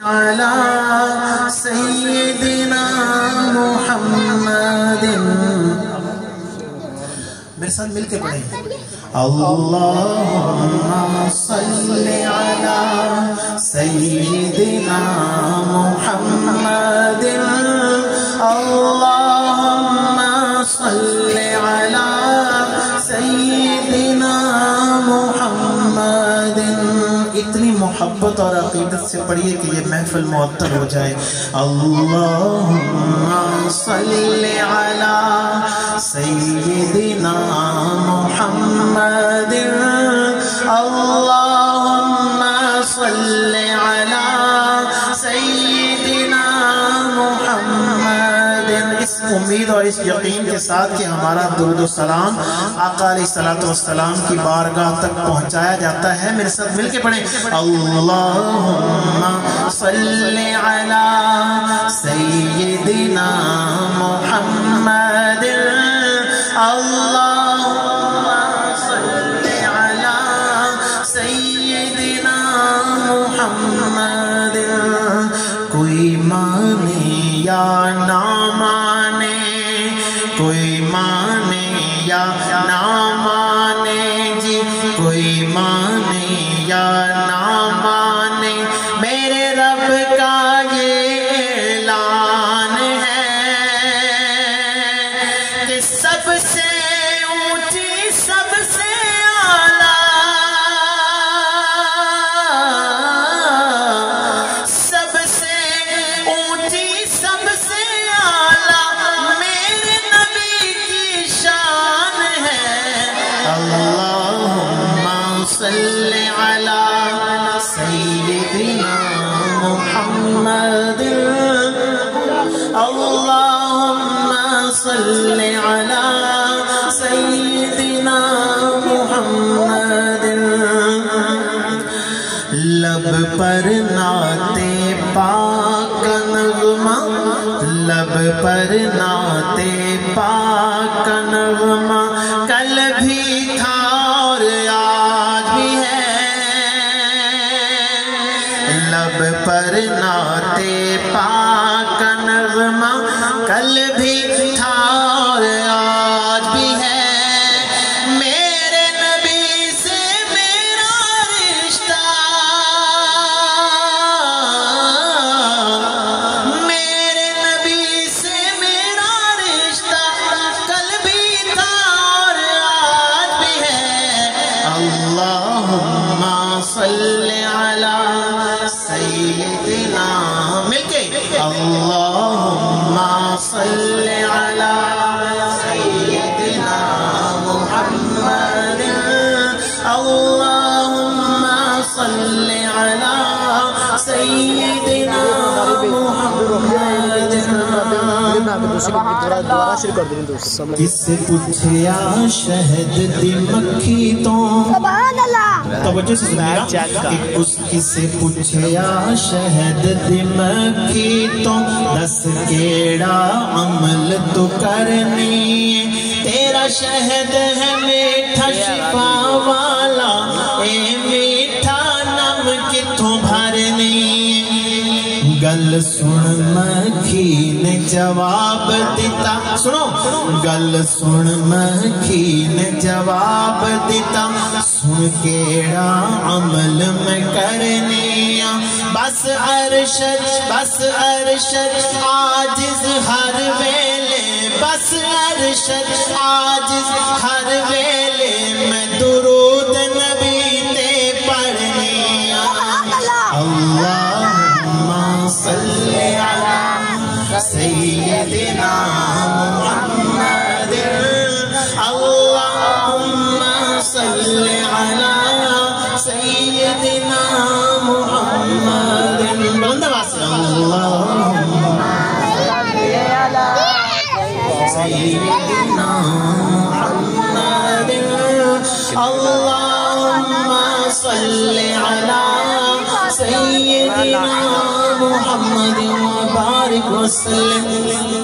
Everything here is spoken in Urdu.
علی سیدنا محمد. میرے ساتھ مل کے پڑھیں. اللہم صلی علی سیدنا محمد. اللہم صلی علی سیدنا محمد. اتنی محبت اور عقیدت سے پڑھیے کہ یہ محفل معطر ہو جائے. اللہم صلی علی سیدنا محمد. اللہم صلی علی سیدنا محمد. اس امید اور اس یقین کے ساتھ کہ ہمارا درود و سلام آقا علیہ السلام کی بارگاہ تک پہنچایا جاتا ہے، میرے ساتھ مل کے پڑھیں. اللہم صلی علی سیدنا محمد. اللہم صلی علی سیدنا محمد. کوئی مانے یا نہ مانے، کوئی مانے یا نہ مانے جی، کوئی مانے یا نہ مانے، میرے رب کا یہ اعلان ہے کہ سب سے اونچی سب سے اعلیٰ، سب سے اونچی سب سے اعلیٰ میرے نبی کی شان ہے. اللہم صلی علی سیدنا محمد. اللہم صلی علی سیدنا محمد. لب پر نعت پاک نغمہ، لب پر نعت پاک نغمہ کل بھی تھا اور آج بھی ہے. لب پر نعت پاک نغمہ کل بھی تھا اور آج بھی ہے. میرے نبی سے میرا رشتہ، میرے نبی سے میرا رشتہ کل بھی تھا اور آج بھی ہے. اللہم صلی علی سیدنا، مل کے اللہم صلی علی سیدنا محمد. اللہم صلی علی سیدنا محمد. کس سے پوچھیا شہد دی مکھی تو، توجہ سے سنیے گا، کس سے پوچھیا شہد دی مکھی تو، دس کیڑا عمل تو کرنی، تیرا شہد ہے میٹھا شفا والا، اے میٹھا نم کتھوں بھرنی. گل سن مکھی نے جواب دیتا، سنو گل سن مکھی نے جواب دیتا، سن کیڑا عمل میں کرنی. بس ارشد بس ارشد عاجز ہر ویلے، بس ارشد عاجز ہر ویلے میں درود نبی تے پڑھنی. اللہم صلی علی سیدنا محمد. اللہم صلی علی سیدنا محمد. بلند آواز سے اللہم سیدنا محمد. اللہم صلی علی سیدنا محمد وبارک وسلم.